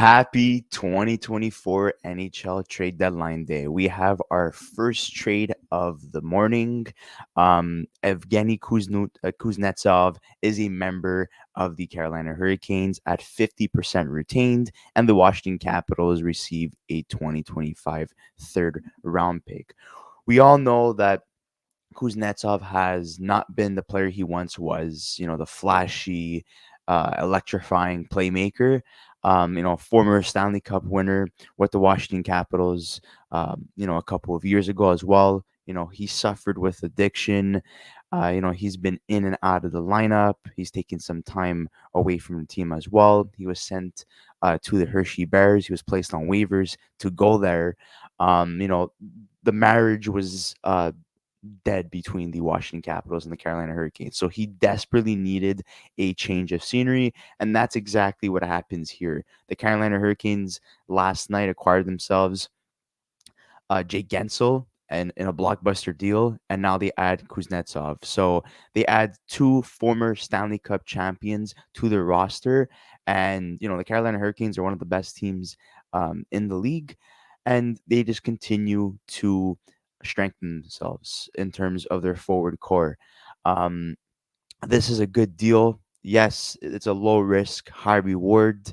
Happy 2024 NHL trade deadline day. We have our first trade of the morning. Evgeny Kuznetsov is a member of the Carolina Hurricanes at 50% retained, and the Washington Capitals received a 2025 third round pick. We all know that Kuznetsov has not been the player he once was, the flashy, electrifying playmaker. Former Stanley Cup winner with the Washington Capitals, a couple of years ago as well. He suffered with addiction. He's been in and out of the lineup. He's taken some time away from the team as well. He was sent to the Hershey Bears. He was placed on waivers to go there. The marriage was dead between the Washington Capitals and the Carolina Hurricanes. So he desperately needed a change of scenery, and that's exactly what happens here. The Carolina Hurricanes last night acquired themselves Jake Gensel and in a blockbuster deal, and now they add Kuznetsov. So they add two former Stanley Cup champions to their roster, and the Carolina Hurricanes are one of the best teams in the league, and they just continue to strengthen themselves in terms of their forward core. Um, this is a good deal. Yes, it's a low risk, high reward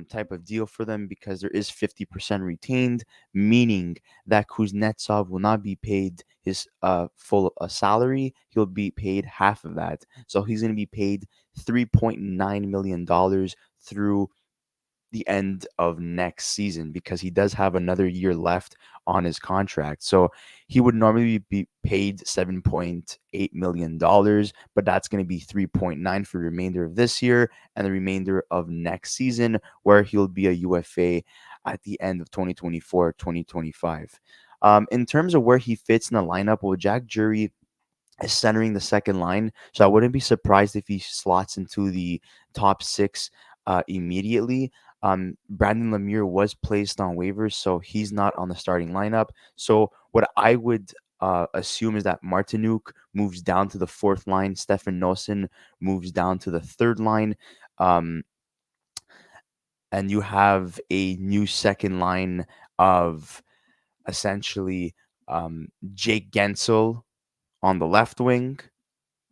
type of deal for them because there is 50% retained, meaning that Kuznetsov will not be paid his full salary. He'll be paid half of that. So he's going to be paid $3.9 million through the end of next season because he does have another year left on his contract. So he would normally be paid $7.8 million, but that's going to be 3.9 for the remainder of this year and the remainder of next season, where he'll be a UFA at the end of 2024, 2025. In terms of where he fits in the lineup, well, Jack Jury is centering the second line. So I wouldn't be surprised if he slots into the top six immediately. Brandon Lemieux was placed on waivers, so he's not on the starting lineup. So what I would assume is that Martinuk moves down to the fourth line. Stefan Noesen moves down to the third line. Um, and you have a new second line of essentially Jake Gensel on the left wing.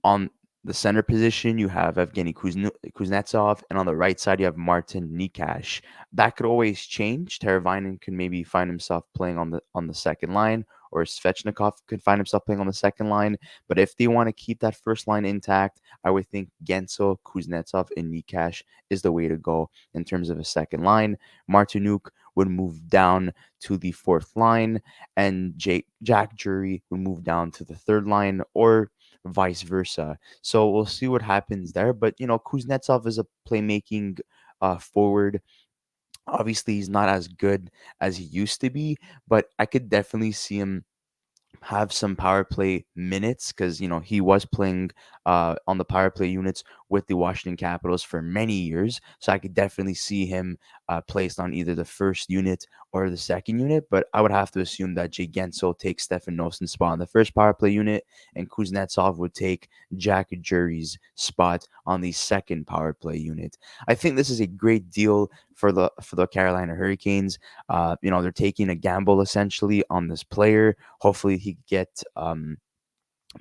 On the center position, you have Evgeny Kuznetsov, and on the right side, you have Martin Nikash. That could always change. Teravainen can maybe find himself playing on the second line, or Svechnikov could find himself playing on the second line. But if they want to keep that first line intact, I would think Gensel, Kuznetsov, and Nikash is the way to go in terms of a second line. Martinuk would move down to the fourth line, and Jack Jury would move down to the third line, or vice versa. So we'll see what happens there. But Kuznetsov is a playmaking forward. Obviously, he's not as good as he used to be, but I could definitely see him have some power play minutes because he was playing on the power play units with the Washington Capitals for many years. So I could definitely see him placed on either the first unit or the second unit. But I would have to assume that Jay Gensel takes Stefan Nosen's spot on the first power play unit, and Kuznetsov would take Jack Jury's spot on the second power play unit. I think this is a great deal for the Carolina Hurricanes. They're taking a gamble essentially on this player. Hopefully, he could get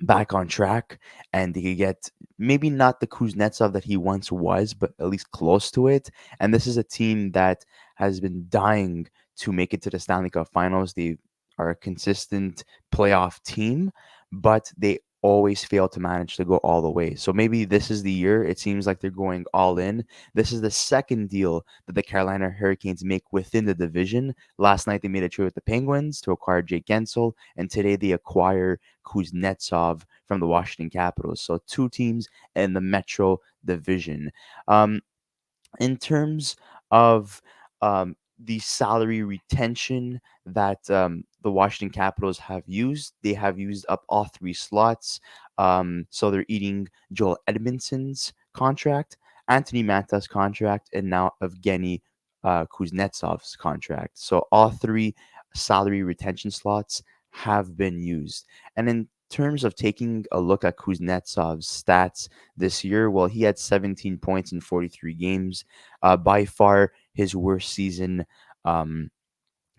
back on track and he could get maybe not the Kuznetsov that he once was, but at least close to it. And this is a team that has been dying to make it to the Stanley Cup Finals. They are a consistent playoff team, but they always fail to manage to go all the way. So maybe this is the year. It seems like they're going all in. This is the second deal that the Carolina Hurricanes make within the division. Last night they made a trade with the Penguins to acquire Jake Gensel, and today they acquire Kuznetsov from the Washington Capitals. So two teams in the Metro Division. Um, in terms of the salary retention that the Washington Capitals have used, they have used up all three slots. So they're eating Joel Edmondson's contract, Anthony Manta's contract, and now Evgeny Kuznetsov's contract. So all three salary retention slots have been used. And in terms of taking a look at Kuznetsov's stats this year, well, he had 17 points in 43 games. By far his worst season um,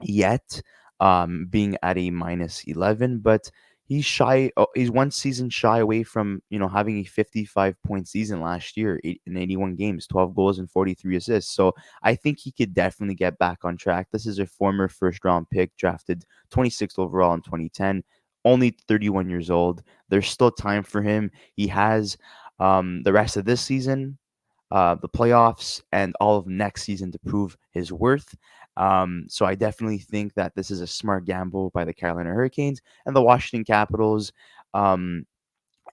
yet, being at a minus 11, but he's shy. He's one season shy away from having a 55-point season last year, in 81 games, 12 goals and 43 assists. So I think he could definitely get back on track. This is a former first round pick, drafted 26th overall in 2010. Only 31 years old. There's still time for him. He has the rest of this season, the playoffs, and all of next season to prove his worth. So I definitely think that this is a smart gamble by the Carolina Hurricanes and the Washington Capitals. Um,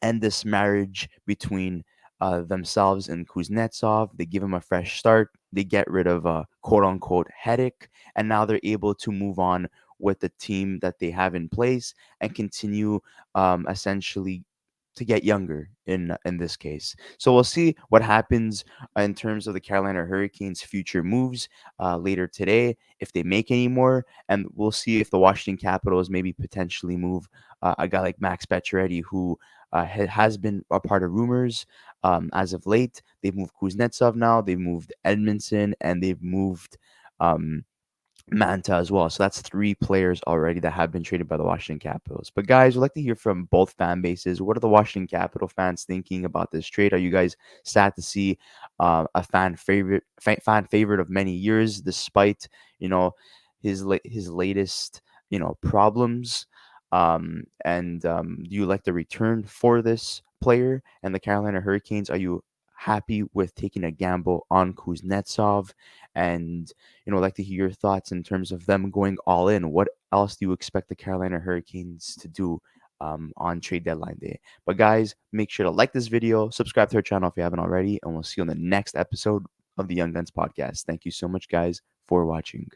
and this marriage between themselves and Kuznetsov. They give him a fresh start. They get rid of a quote unquote headache, and now they're able to move on with the team that they have in place and continue, essentially, to get younger in this case. So we'll see what happens in terms of the Carolina Hurricanes' future moves later today, if they make any more, and we'll see if the Washington Capitals maybe potentially move a guy like Max Pacioretty, who has been a part of rumors as of late. They've moved Kuznetsov now, they've moved Edmondson, and they've moved um, Manta as well. So that's three players already that have been traded by the Washington Capitals. But guys, we'd like to hear from both fan bases. What are the Washington Capital fans thinking about this trade? Are you guys sad to see a fan favorite of many years, despite his latest problems? And do you like the return for this player and the Carolina Hurricanes? Are you happy with taking a gamble on Kuznetsov? And I'd like to hear your thoughts in terms of them going all in. What else do you expect the Carolina Hurricanes to do on trade deadline day? But guys, make sure to like this video, subscribe to our channel if you haven't already, and we'll see you on the next episode of the Young Guns podcast. Thank you so much, guys, for watching.